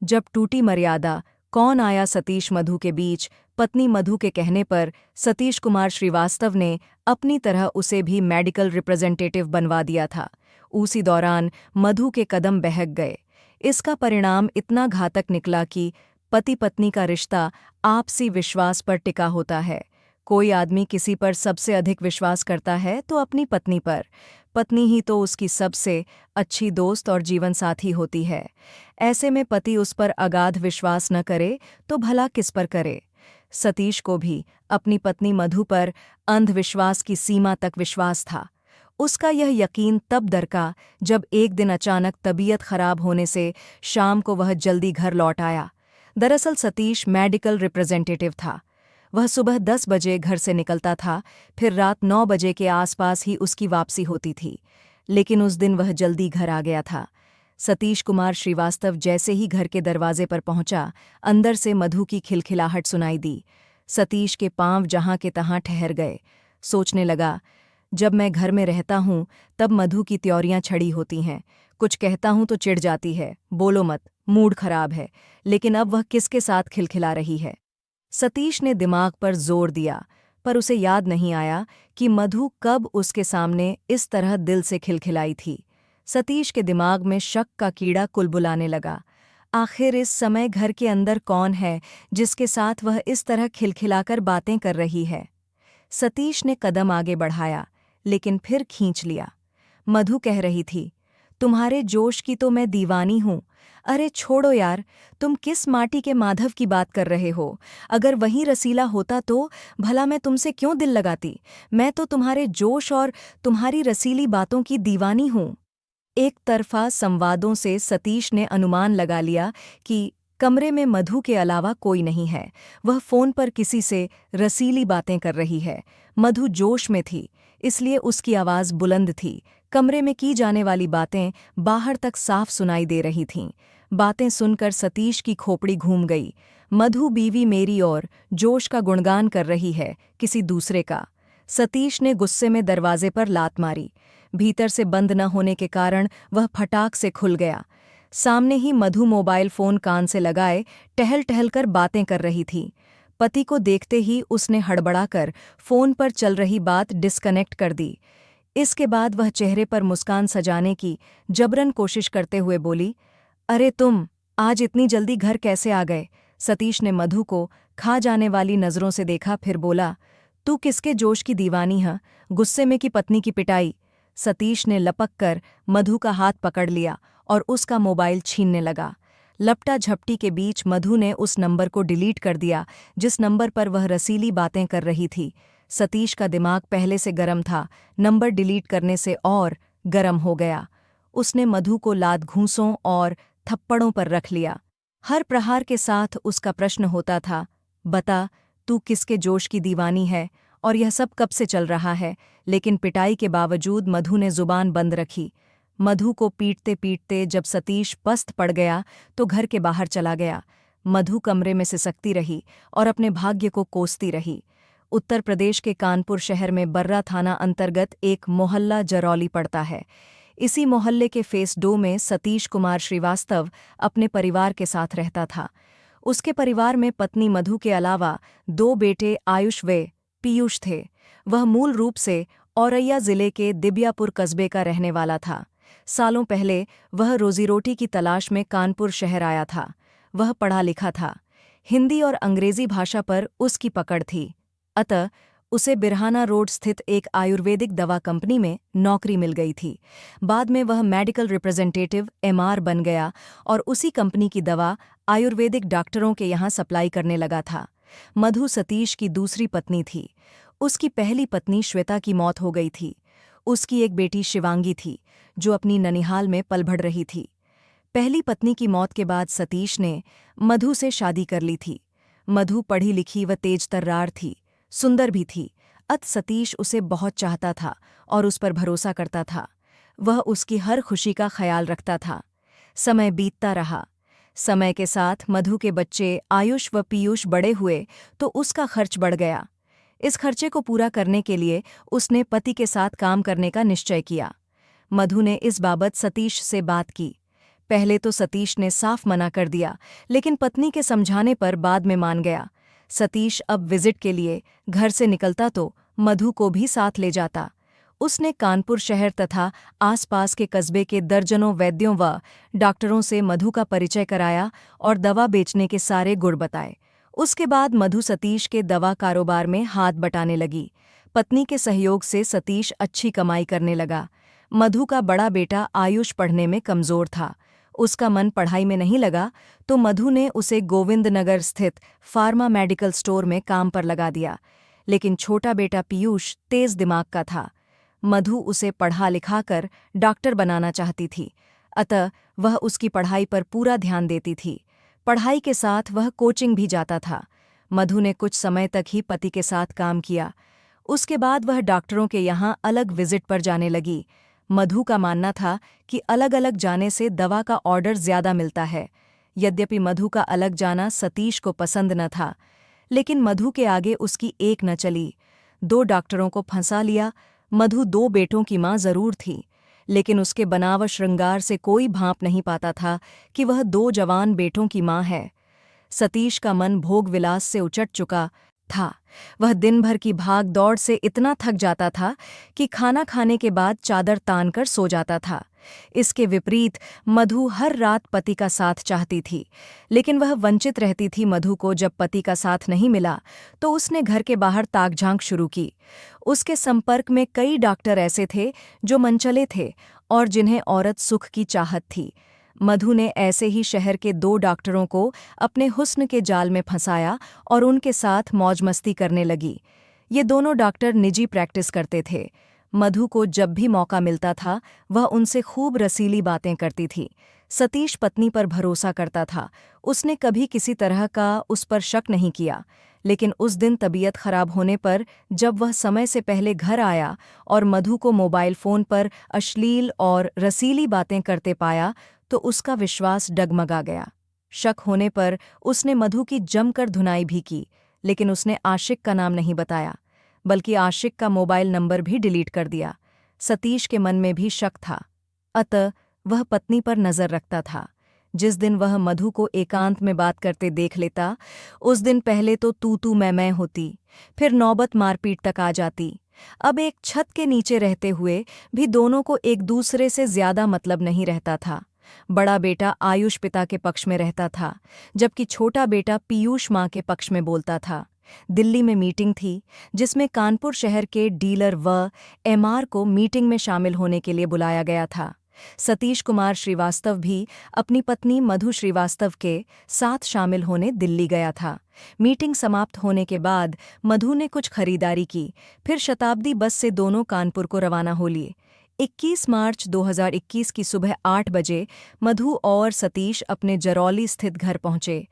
जब टूटी मर्यादा, कौन आया सतीश मधु के बीच। पत्नी मधु के कहने पर सतीश कुमार श्रीवास्तव ने अपनी तरह उसे भी मेडिकल रिप्रेजेंटेटिव बनवा दिया था। उसी दौरान मधु के कदम बहक गए। इसका परिणाम इतना घातक निकला कि पति पत्नी का रिश्ता आपसी विश्वास पर टिका होता है। कोई आदमी किसी पर सबसे अधिक विश्वास करता है तो अपनी पत्नी पर। पत्नी ही तो उसकी सबसे अच्छी दोस्त और जीवनसाथी होती है। ऐसे में पति उस पर अगाध विश्वास न करे तो भला किस पर करे। सतीश को भी अपनी पत्नी मधु पर अंधविश्वास की सीमा तक विश्वास था। उसका यह यकीन तब दरका जब एक दिन अचानक तबीयत खराब होने से शाम को वह जल्दी घर लौट आया। दरअसल सतीश मेडिकल रिप्रेजेंटेटिव था। वह सुबह 10 बजे घर से निकलता था, फिर रात 9 बजे के आसपास ही उसकी वापसी होती थी। लेकिन उस दिन वह जल्दी घर आ गया था। सतीश कुमार श्रीवास्तव जैसे ही घर के दरवाजे पर पहुंचा, अंदर से मधु की खिलखिलाहट सुनाई दी। सतीश के पांव जहां के तहां ठहर गए। सोचने लगा, जब मैं घर में रहता हूं तब मधु की त्योरियां छड़ी होती हैं। कुछ कहता हूं तो चिढ़ जाती है, बोलो मत, मूड खराब है। लेकिन अब वह किसके साथ खिलखिला रही है। सतीश ने दिमाग पर जोर दिया, पर उसे याद नहीं आया कि मधु कब उसके सामने इस तरह दिल से खिलखिलाई थी। सतीश के दिमाग में शक का कीड़ा कुलबुलाने लगा। आखिर इस समय घर के अंदर कौन है जिसके साथ वह इस तरह खिलखिलाकर बातें कर रही है। सतीश ने कदम आगे बढ़ाया, लेकिन फिर खींच लिया। मधु कह रही थी, तुम्हारे जोश की तो मैं दीवानी हूं। अरे छोड़ो यार, तुम किस माटी के माधव की बात कर रहे हो। अगर वही रसीला होता तो भला मैं तुमसे क्यों दिल लगाती। मैं तो तुम्हारे जोश और तुम्हारी रसीली बातों की दीवानी हूं। एक तरफा संवादों से सतीश ने अनुमान लगा लिया कि कमरे में मधु के अलावा कोई नहीं है। वह फोन पर किसी से रसीली बातें कर रही है। मधु जोश में थी, इसलिए उसकी आवाज़ बुलंद थी। कमरे में की जाने वाली बातें बाहर तक साफ सुनाई दे रही थीं। बातें सुनकर सतीश की खोपड़ी घूम गई। मधु बीवी मेरी और जोश का गुणगान कर रही है, किसी दूसरे का। सतीश ने गुस्से में दरवाजे पर लात मारी। भीतर से बंद न होने के कारण वह फटाक से खुल गया। सामने ही मधु मोबाइल फोन कान से लगाए टहल टहल कर बातें कर रही थी। पति को देखते ही उसने हड़बड़ाकर फोन पर चल रही बात डिस्कनेक्ट कर दी। इसके बाद वह चेहरे पर मुस्कान सजाने की जबरन कोशिश करते हुए बोली, अरे तुम आज इतनी जल्दी घर कैसे आ गए। सतीश ने मधु को खा जाने वाली नज़रों से देखा, फिर बोला, तू किसके जोश की दीवानी है। गुस्से में की पत्नी की पिटाई। सतीश ने लपक कर मधु का हाथ पकड़ लिया और उसका मोबाइल छीनने लगा। लपटा झपटी के बीच मधु ने उस नंबर को डिलीट कर दिया जिस नंबर पर वह रसीली बातें कर रही थी। सतीश का दिमाग पहले से गर्म था, नंबर डिलीट करने से और गर्म हो गया। उसने मधु को लात घूंसों और थप्पड़ों पर रख लिया। हर प्रहार के साथ उसका प्रश्न होता था, बता, तू किसके जोश की दीवानी है और यह सब कब से चल रहा है। लेकिन पिटाई के बावजूद मधु ने जुबान बंद रखी। मधु को पीटते पीटते जब सतीश पस्त पड़ गया तो घर के बाहर चला गया। मधु कमरे में सिसकती रही और अपने भाग्य को कोसती रही। उत्तर प्रदेश के कानपुर शहर में बर्रा थाना अंतर्गत एक मोहल्ला जरौली पड़ता है। इसी मोहल्ले के फेस 2 में सतीश कुमार श्रीवास्तव अपने परिवार के साथ रहता था। उसके परिवार में पत्नी मधु के अलावा 2 बेटे आयुष व पीयूष थे। वह मूल रूप से औरैया जिले के दिबियापुर कस्बे का रहने वाला था। सालों पहले वह रोजी रोटी की तलाश में कानपुर शहर आया था। वह पढ़ा लिखा था। हिंदी और अंग्रेजी भाषा पर उसकी पकड़ थी। अतः उसे बिरहाना रोड स्थित एक आयुर्वेदिक दवा कंपनी में नौकरी मिल गई थी। बाद में वह मेडिकल रिप्रेजेंटेटिव MR बन गया और उसी कंपनी की दवा आयुर्वेदिक डॉक्टरों के यहाँ सप्लाई करने लगा था। मधु सतीश की दूसरी पत्नी थी। उसकी पहली पत्नी श्वेता की मौत हो गई थी। उसकी एक बेटी शिवांगी थी, जो अपनी ननिहाल में पल बढ़ रही थी। पहली पत्नी की मौत के बाद सतीश ने मधु से शादी कर ली थी। मधु पढ़ी लिखी व तेज तर्रार थी, सुंदर भी थी। सतीश उसे बहुत चाहता था और उस पर भरोसा करता था। वह उसकी हर खुशी का ख्याल रखता था। समय बीतता रहा। समय के साथ मधु के बच्चे आयुष व पीयूष बड़े हुए तो उसका खर्च बढ़ गया। इस खर्चे को पूरा करने के लिए उसने पति के साथ काम करने का निश्चय किया। मधु ने इस बाबत सतीश से बात की। पहले तो सतीश ने साफ मना कर दिया, लेकिन पत्नी के समझाने पर बाद में मान गया। सतीश अब विजिट के लिए घर से निकलता तो मधु को भी साथ ले जाता। उसने कानपुर शहर तथा आसपास के कस्बे के दर्जनों वैद्यों व डॉक्टरों से मधु का परिचय कराया और दवा बेचने के सारे गुर बताए। उसके बाद मधु सतीश के दवा कारोबार में हाथ बटाने लगी। पत्नी के सहयोग से सतीश अच्छी कमाई करने लगा। मधु का बड़ा बेटा आयुष पढ़ने में कमजोर था। उसका मन पढ़ाई में नहीं लगा तो मधु ने उसे गोविंदनगर स्थित फार्मा मेडिकल स्टोर में काम पर लगा दिया। लेकिन छोटा बेटा पीयूष तेज दिमाग का था। मधु उसे पढ़ा लिखाकर डॉक्टर बनाना चाहती थी, अतः वह उसकी पढ़ाई पर पूरा ध्यान देती थी। पढ़ाई के साथ वह कोचिंग भी जाता था। मधु ने कुछ समय तक ही पति के साथ काम किया। उसके बाद वह डॉक्टरों के यहाँ अलग विजिट पर जाने लगी। मधु का मानना था कि अलग अलग जाने से दवा का ऑर्डर ज्यादा मिलता है। यद्यपि मधु का अलग जाना सतीश को पसंद न था, लेकिन मधु के आगे उसकी एक न चली। 2 डॉक्टरों को फंसा लिया। मधु 2 बेटों की मां जरूर थी, लेकिन उसके बनावट श्रृंगार से कोई भांप नहीं पाता था कि वह 2 जवान बेटों की मां है। सतीश का मन भोग विलास से उचट चुका था। वह दिन भर की भाग दौड़ से इतना थक जाता था कि खाना खाने के बाद चादर तान कर सो जाता था। इसके विपरीत मधु हर रात पति का साथ चाहती थी, लेकिन वह वंचित रहती थी। मधु को जब पति का साथ नहीं मिला तो उसने घर के बाहर ताकझांक शुरू की। उसके संपर्क में कई डॉक्टर ऐसे थे जो मनचले थे और जिन्हें औरत सुख की चाहत थी। मधु ने ऐसे ही शहर के 2 डॉक्टरों को अपने हुस्न के जाल में फंसाया और उनके साथ मौज मस्ती करने लगी। ये दोनों डॉक्टर निजी प्रैक्टिस करते थे। मधु को जब भी मौका मिलता था वह उनसे खूब रसीली बातें करती थी। सतीश पत्नी पर भरोसा करता था। उसने कभी किसी तरह का उस पर शक नहीं किया, लेकिन उस दिन तबीयत खराब होने पर जब वह समय से पहले घर आया और मधु को मोबाइल फोन पर अश्लील और रसीली बातें करते पाया तो उसका विश्वास डगमगा गया। शक होने पर उसने मधु की जमकर धुनाई भी की, लेकिन उसने आशिक का नाम नहीं बताया, बल्कि आशिक का मोबाइल नंबर भी डिलीट कर दिया। सतीश के मन में भी शक था, अतः वह पत्नी पर नजर रखता था। जिस दिन वह मधु को एकांत में बात करते देख लेता, उस दिन पहले तो तू मैं होती, फिर नौबत मारपीट तक आ जाती। अब एक छत के नीचे रहते हुए भी दोनों को एक दूसरे से ज्यादा मतलब नहीं रहता था। बड़ा बेटा आयुष पिता के पक्ष में रहता था, जबकि छोटा बेटा पीयूष मां के पक्ष में बोलता था। दिल्ली में मीटिंग थी, जिसमें कानपुर शहर के डीलर व एमआर को मीटिंग में शामिल होने के लिए बुलाया गया था। सतीश कुमार श्रीवास्तव भी अपनी पत्नी मधु श्रीवास्तव के साथ शामिल होने दिल्ली गया था। मीटिंग समाप्त होने के बाद मधु ने कुछ खरीदारी की, फिर शताब्दी बस से दोनों कानपुर को रवाना हो लिए। 21 मार्च 2021 की सुबह 8 बजे मधु और सतीश अपने जरौली स्थित घर पहुंचे।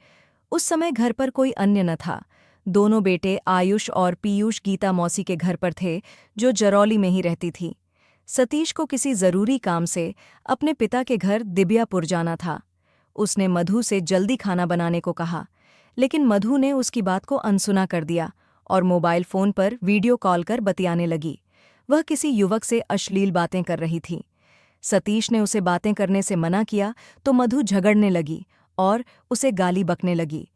उस समय घर पर कोई अन्य न था। दोनों बेटे आयुष और पीयूष गीता मौसी के घर पर थे, जो जरौली में ही रहती थी। सतीश को किसी जरूरी काम से अपने पिता के घर दिबियापुर जाना था। उसने मधु से जल्दी खाना बनाने को कहा, लेकिन मधु ने उसकी बात को अनसुना कर दिया और मोबाइल फोन पर वीडियो कॉल कर बतियाने लगी। वह किसी युवक से अश्लील बातें कर रही थी। सतीश ने उसे बातें करने से मना किया तो मधु झगड़ने लगी और उसे गाली बकने लगी।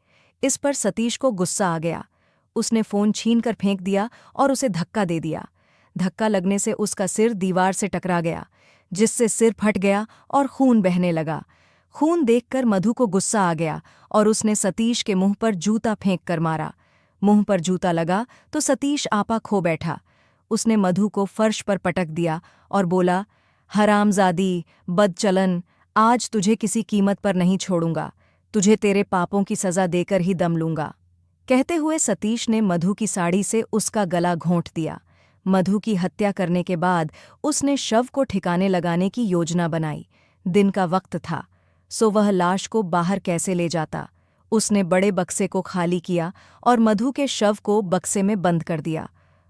इस पर सतीश को गुस्सा आ गया। उसने फोन छीनकर फेंक दिया और उसे धक्का दे दिया। धक्का लगने से उसका सिर दीवार से टकरा गया, जिससे सिर फट गया और खून बहने लगा। खून देखकर मधु को गुस्सा आ गया और उसने सतीश के मुंह पर जूता फेंक कर मारा। मुंह पर जूता लगा तो सतीश आपा खो बैठा। उसने मधु को फर्श पर पटक दिया और बोला, हरामजादी, बदचलन, आज तुझे किसी कीमत पर नहीं छोड़ूंगा। तुझे तेरे पापों की सजा देकर ही दम लूंगा। कहते हुए सतीश ने मधु की साड़ी से उसका गला घोंट दिया। मधु की हत्या करने के बाद उसने शव को ठिकाने लगाने की योजना बनाई। दिन का वक्त था, सो वह लाश को बाहर कैसे ले जाता। उसने बड़े बक्से को खाली किया और मधु के शव को बक्से में बंद कर दिया।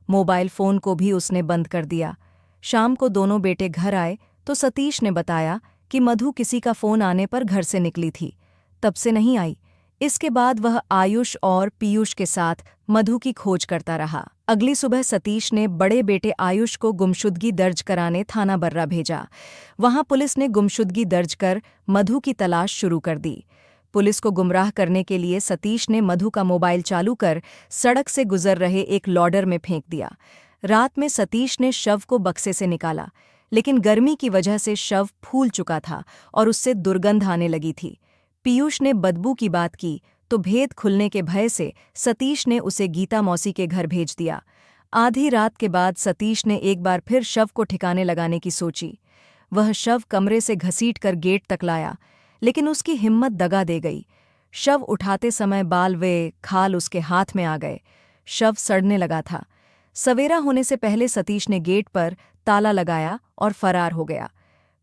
मोबाइल फोन को भी उसने बंद कर दिया। शाम को दोनों बेटे घर आए तो सतीश ने बताया कि मधु किसी का फोन आने पर घर से निकली थी, तब से नहीं आई। इसके बाद वह आयुष और पीयूष के साथ मधु की खोज करता रहा। अगली सुबह सतीश ने बड़े बेटे आयुष को गुमशुदगी दर्ज कराने थाना बर्रा भेजा। वहां पुलिस ने गुमशुदगी दर्ज कर मधु की तलाश शुरू कर दी। पुलिस को गुमराह करने के लिए सतीश ने मधु का मोबाइल चालू कर सड़क से गुजर रहे एक लॉडर में फेंक दिया। रात में सतीश ने शव को बक्से से निकाला, लेकिन गर्मी की वजह से शव फूल चुका था और उससे दुर्गंध आने लगी थी। पीयूष ने बदबू की बात की तो भेद खुलने के भय से सतीश ने उसे गीता मौसी के घर भेज दिया। आधी रात के बाद सतीश ने एक बार फिर शव को ठिकाने लगाने की सोची। वह शव कमरे से घसीट कर गेट तक लाया, लेकिन उसकी हिम्मत दगा दे गई। शव उठाते समय बाल व खाल उसके हाथ में आ गए। शव सड़ने लगा था। सवेरा होने से पहले सतीश ने गेट पर ताला लगाया और फरार हो गया।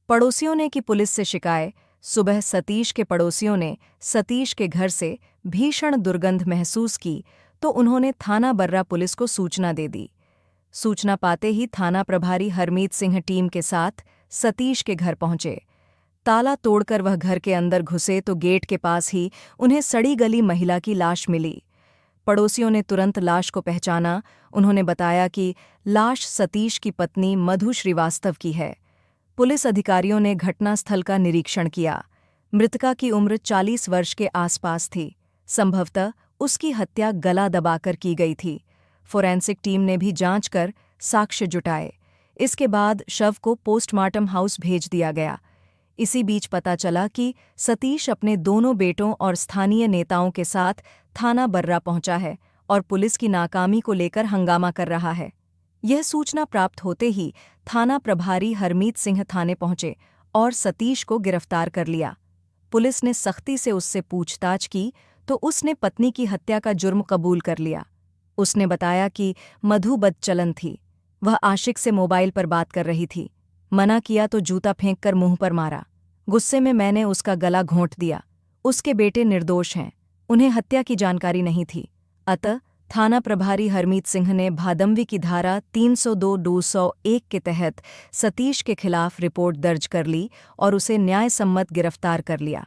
पड़ोसियों ने की पुलिस से शिकायत। सुबह सतीश के पड़ोसियों ने सतीश के घर से भीषण दुर्गंध महसूस की तो उन्होंने थाना बर्रा पुलिस को सूचना दे दी। सूचना पाते ही थाना प्रभारी हरमीत सिंह टीम के साथ सतीश के घर पहुंचे। ताला तोड़कर वह घर के अंदर घुसे तो गेट के पास ही उन्हें सड़ी गली महिला की लाश मिली। पड़ोसियों ने तुरंत लाश को पहचाना। उन्होंने बताया कि लाश सतीश की पत्नी मधु श्रीवास्तव की है। पुलिस अधिकारियों ने घटनास्थल का निरीक्षण किया। मृतका की उम्र 40 वर्ष के आसपास थी। संभवतः उसकी हत्या गला दबाकर की गई थी। फोरेंसिक टीम ने भी जांच कर साक्ष्य जुटाए। इसके बाद शव को पोस्टमार्टम हाउस भेज दिया गया। इसी बीच पता चला कि सतीश अपने दोनों बेटों और स्थानीय नेताओं के साथ थाना बर्रा पहुंचा है और पुलिस की नाकामी को लेकर हंगामा कर रहा है। यह सूचना प्राप्त होते ही थाना प्रभारी हरमीत सिंह थाने पहुंचे और सतीश को गिरफ्तार कर लिया। पुलिस ने सख्ती से उससे पूछताछ की तो उसने पत्नी की हत्या का जुर्म कबूल कर लिया। उसने बताया कि मधु बदचलन थी। वह आशिक से मोबाइल पर बात कर रही थी। मना किया तो जूता फेंककर मुंह पर मारा। गुस्से में मैंने उसका गला घोंट दिया। उसके बेटे निर्दोष हैं, उन्हें हत्या की जानकारी नहीं थी। अतः थाना प्रभारी हरमीत सिंह ने भादमवी की धारा 302(201) के तहत सतीश के खिलाफ रिपोर्ट दर्ज कर ली और उसे न्यायसम्मत गिरफ्तार कर लिया।